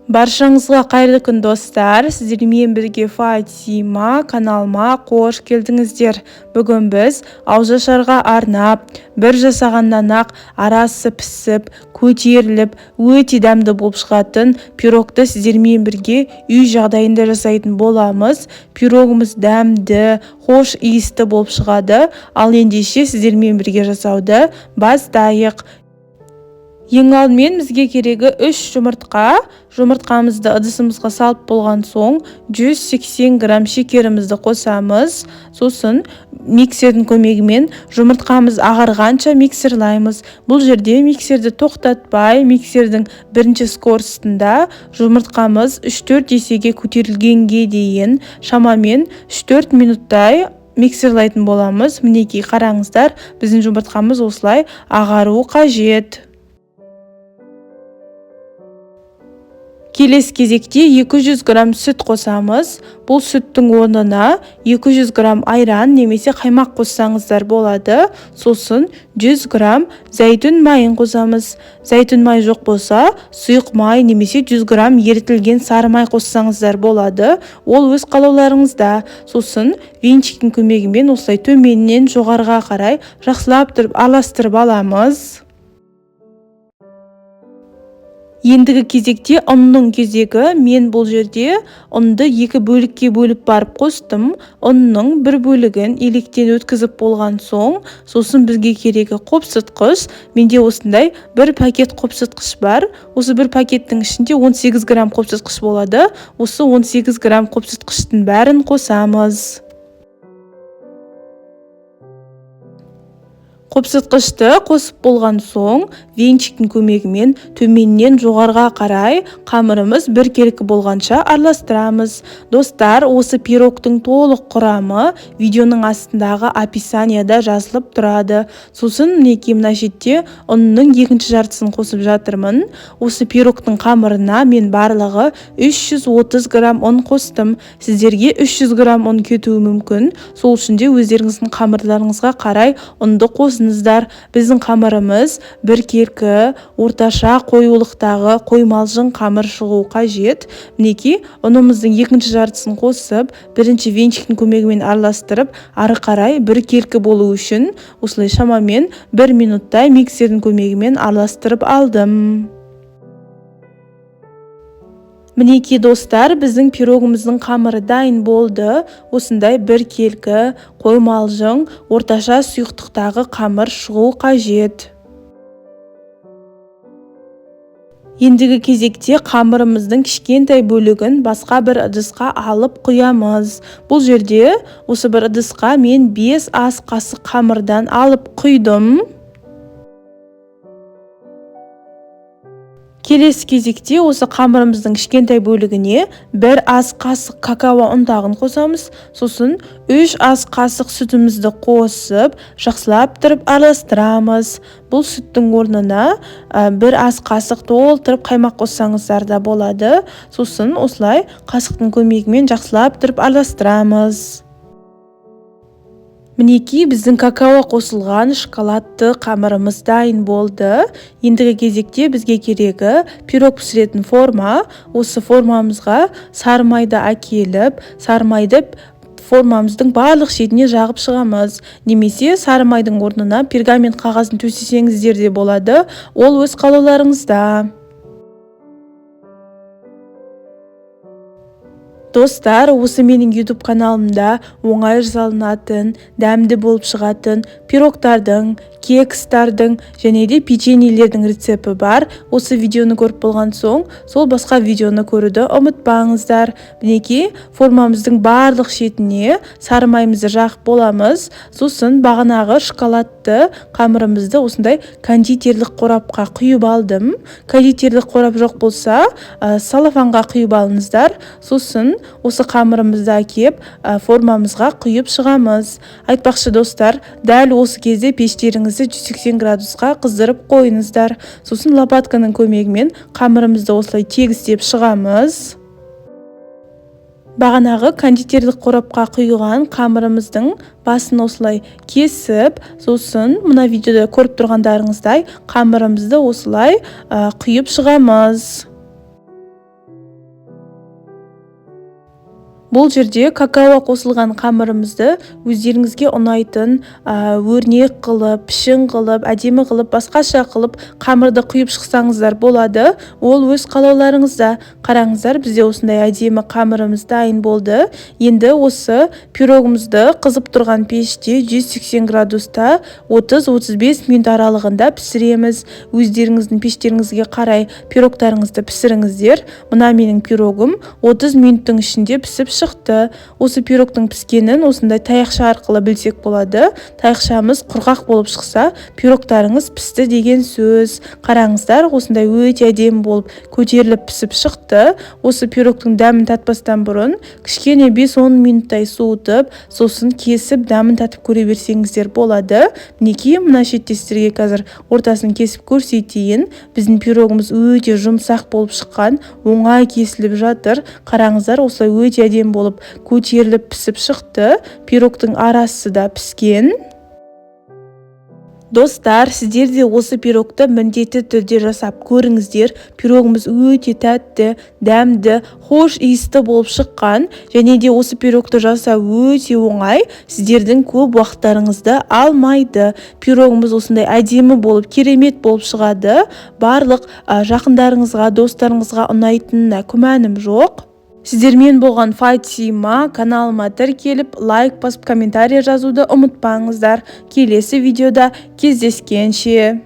Баршаңызға қайырлы күн достар, сіздермен бірге Фатима каналыма қош келдіңіздер. Бүгін біз ауызашарға арнап, бір жасағаннан ақ арасы пісіп, көтеріліп, өте дәмді болып шығатын пирогты сіздермен бірге үй жағдайында жасайтын боламыз. Пирогымыз дәмді, хош иісті болып шығады. Ал ендеше сіздермен бірге жасауды бастайық. Ең алдымен бізге керегі 3 жұмыртқа. Жұмыртқамызды ыдысымызға салып болған соң 180 грамм шекерімізді қосамыз. Сосын миксердің көмегімен жұмыртқамыз ағарғанша миксерлаймыз. Бұл жерде миксерді тоқтатпай, миксердің бірінші скоростында жұмыртқамыз 3-4 есеге көтерілгенге дейін шамамен 3-4 минуттай миксерлайтын боламыз. Мінекей қараңыздар, біздің жұмыртқамыз осылай ағару қажет. Келесі кезекте 200 грамм сүт қосамыз. Бұл сүттің орнына 200 грамм айран немесе қаймақ қоссаңыздар болады. Сосын 100 грамм зәйтүн майын қосамыз. Зәйтүн май жоқ болса, сұйық май немесе 100 грамм ерітілген сары май қоссаңыздар болады. Ол өз қалауларыңызда. Сосын венчиктің көмегімен осылай төменнен жоғарыға қарай жақсылап тұрып араластырып аламыз. Ендігі кезекте ұнның кезегі. Мен бұл жерде ұнды 2 бөлікке бөліп барып қостым. Ұнның бір бөлігін електен өткізіп болған соң, сосын бізге керегі қопсытқыш. Менде осындай бір пакет қопсытқыш бар. Осы бір пакеттің ішінде 18 грамм қопсытқыш болады. Осы 18 грамм қопсытқыштың бәрін қосамыз. Қопсытқышты қосып болған соң, венчиктің көмегімен төменнен жоғарыға қарай қамырымыз біркелкі болғанша араластырамыз. Достар, осы пирогтың толық құрамы видеоның астындағы описанияда жазылып тұрады. Сосын мінекей мына жерде ұнның екінші жартысын қосып жатырмын. Осы пирогтың қамырына мен барлығы 330 грамм ұн қостым. Сіздерге 300 грамм ұн кетуі мүмкін. Сол үшін де өздеріңіздің қамырларыңызға қарай ұнды қосыңыздар. Біздің қамырымыз біркелкі, орташа қоюлықтағы қоймалжың қамыр шығу қажет. Мінекей ұнымыздың екінші жартысын қосып, бірінші венчиктің көмегімен араластырып, ары қарай біркелкі болу үшін осылай шамамен 1 минуттай миксердің көмегімен араластырып алдым. Мінекей достар, біздің пирогымыздың қамыры дайын болды. Осындай біркелкі, қоймалжың, орташа сұйықтықтағы қамыр шығу қажет. Ендігі кезекте қамырымыздың кішкентай бөлігін басқа бір ыдысқа алып құямыз. Бұл жерде осы бір ыдысқа мен 5 ас қасық қамырдан алып құйдым. Келесі кезекте осы қамырымыздың кішкентай бөлігіне 1 ас қасық какао ұнтағын қосамыз. Сосын 3 ас қасық сүтімізді қосып, жақсылап тұрып араластырамыз. Бұл сүттің орнына 1 ас қасық толтырып қаймақ қоссаңыздар да болады. Сосын осылай қасықтың көмегімен жақсылап тұрып араластырамыз. Мінекей біздің какао қосылған шоколадты қамырымыз дайын болды. Ендігі кезекте бізге керегі пирог пісіретін форма. Осы формамызға сары майды әкеліп, сары майды формамыздың барлық шетіне жағып шығамыз. Немесе сары майдың орнына пергамент қағазын төсесеңіздер де болады. Ол өз қалауларыңызда. Достар, осы менің YouTube каналымда оңай жасалынатын, дәмді болып шығатын пирогтардың, кекстардың және де печеньелердің рецепті бар. Осы видеоны көріп болған соң, сол басқа видеоны көруді ұмытпаңыздар. Мінекей формамыздың барлық шетіне сары майымызды жағып боламыз. Сосын бағанағы шоколадты қамырымызды осындай кондитерлік қорапқа құйып алдым. Кондитерлік қорап жоқ болса, салафанға құйып алыңыздар. Сосын осы қамырымызды әкеп формамызға құйып шығамыз. Айтпақшы достар, дәл осы кезде пештеріңізді 180 градусқа қыздырып қойыңыздар. Сосын лопатканың көмегімен қамырымызды осылай тегістеп шығамыз. Бағанағы кондитерлік қорапқа құйған қамырымыздың басын осылай кесіп, сосын мына видеода көріп тұрғандарыңыздай қамырымызды осылай құйып шығамыз. Бұл жерде какао қосылған қамырымызды өздеріңізге ұнайтын өрнек қылып, пішін қылып, әдемі қылып, басқаша қылып қамырды құйып шықсаңыздар болады. Ол өз қалауларыңызда. Қараңыздар, бізде осындай әдемі қамырымыз дайын болды. Енді осы пирогымызды қызып тұрған пеште 180 градуста 30-35 минут аралығында пісіреміз. Өздеріңіздің пештеріңізге қарай пирогтарыңызды пісіріңіздер. Мына менің пирогым 30 минуттың ішінде пісіп шықты. Осы пирогтың піскенін осындай таяқша арқылы білсек болады. Таяқшамыз құрғақ болып шықса, пирогтарыңыз пісті деген сөз. Қараңыздар, осындай өте әдемі болып көтеріліп пісіп шықты. Осы пирогтың дәмін татпастан бұрын кішкене 5-10 минуттай суытып, сосын кесіп дәмін татып көре берсеңіздер болады. Мінекей, мына шетте сіздерге қазір ортасын кесіп көрсетейін. Біздің пирогымыз өте жұмсақ болып шыққан, оңай кесіліп жатыр. Қараңыздар, осылай өте әдемі болып көтеріліп пісіп шықты. Пирогтың арасы да піскен. Достар, сіздер де осы пирогты міндетті түрде жасап көріңіздер. Пирогымыз өте тәтті, дәмді, хош иісті болып шыққан. Және де осы пирогты жасау өте оңай, сіздердің көп уақыттарыңызды алмайды. Пирогымыз осындай әдемі болып, керемет болып шығады. Барлық жақындарыңызға, достарыңызға ұнайтынына күмәнім жоқ. Сіздермен болған Фатима. Каналыма тіркеліп, лайк басып, комментарий жазуды ұмытпаңыздар. Келесі видеода кездескенше.